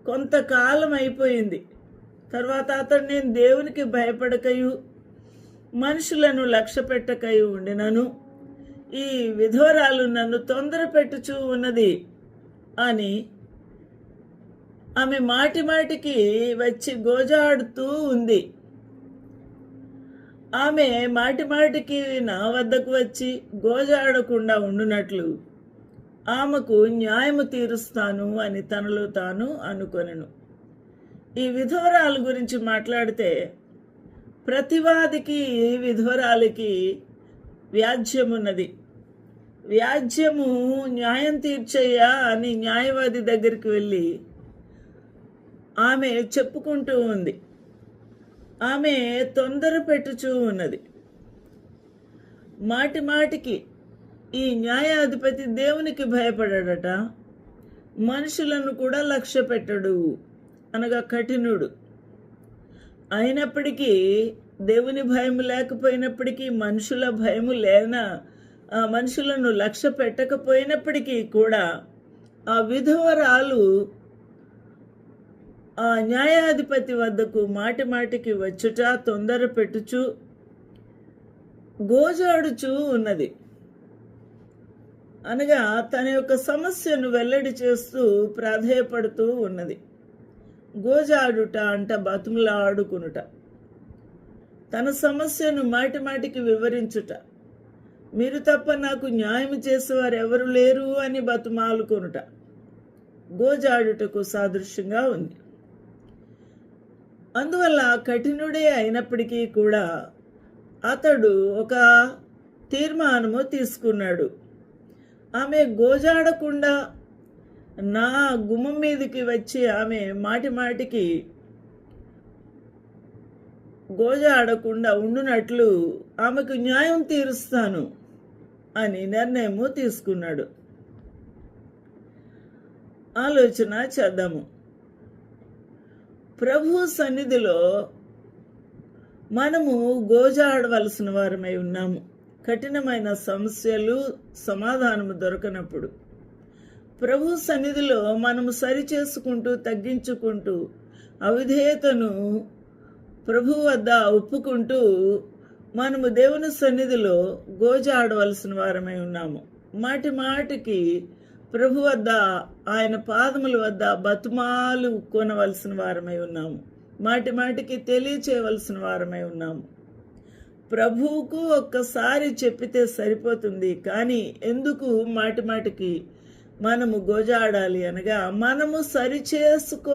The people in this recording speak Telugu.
కొంతకాలం అయిపోయింది. తర్వాత అతడు, నేను దేవునికి భయపడకయు మనుషులను లక్ష్య పెట్టకయు ఉండినను ఈ విధవరాలు నన్ను తొందర పెట్టుచూ ఉన్నది అని ఆమె మాటి మాటికి వచ్చి గోజాడుతూ ఉంది. ఆమె మాటి మాటికి నా వద్దకు వచ్చి గోజాడకుండా ఉండునట్లు ఆమెకు న్యాయము తీరుస్తాను అని తనలో తాను అనుకొనెను. ఈ విధవరాలు గురించి మాట్లాడితే ప్రతివాదికి విధవరాలికి వ్యాజ్యమున్నది. వ్యాజ్యము న్యాయం తీర్చయ్యా అని న్యాయవాది దగ్గరికి వెళ్ళి ఆమె చెప్పుకుంటూ ఉంది. ఆమె తొందర పెట్టుచూ ఉన్నది. మాటి మాటికి ఈ న్యాయాధిపతి దేవునికి భయపడాడట, మనుషులను కూడా లక్ష్య పెట్టడు, అనగా కఠినుడు. అయినప్పటికీ దేవుని భయం లేకపోయినప్పటికీ, మనుషుల భయము మనుషులను లక్ష్య పెట్టకపోయినప్పటికీ కూడా ఆ విధవరాలు ఆ న్యాయాధిపతి వద్దకు మాటి మాటికి వచ్చుట, తొందర పెట్టుచు గోజాడుచూ ఉన్నది. అనగా తన యొక్క సమస్యను వెల్లడి చేస్తూ ప్రాధేయపడుతూ ఉన్నది. గోజాడుట అంట బతుములాడుకునుట, తన సమస్యను మాటి మాటికి వివరించుట, మీరు తప్ప నాకు న్యాయం చేసేవారు ఎవరు లేరు అని బతుమాలుకొనుట గోజాడుటకు సాదృశ్యంగా ఉంది. అందువల్ల కఠినుడే అయినప్పటికీ కూడా అతడు ఒక తీర్మానము తీసుకున్నాడు. ఆమె గోజాడకుండా నా గుమ్మం మీదకి వచ్చి ఆమె మాటి మాటికి గోజాడకుండా ఉండునట్లు ఆమెకు న్యాయం తీరుస్తాను అని నిర్ణయము తీసుకున్నాడు. ఆలోచన చేద్దాము. ప్రభు సన్నిధిలో మనము గోజాడవలసిన వారమై ఉన్నాము. కఠినమైన సమస్యలు సమాధానము దొరకనప్పుడు ప్రభు సన్నిధిలో మనము సరిచేసుకుంటూ తగ్గించుకుంటూ అవిధేయతను ప్రభు వద్ద ఒప్పుకుంటూ మనము దేవుని సన్నిధిలో గోజాడవలసిన వారమై ఉన్నాము. మాటి మాటికి ప్రభు వద్ద, ఆయన పాదముల వద్ద బతుమాలు కొనవలసిన వారమై ఉన్నాము. మాటి మాటికి తెలియచేయవలసిన వారమై ఉన్నాము. ప్రభువుకు ఒక్కసారి చెప్పితే సరిపోతుంది, కానీ ఎందుకు మాటి మాటికి మనము గోజాడాలి? అనగా మనము సరిచేసుకో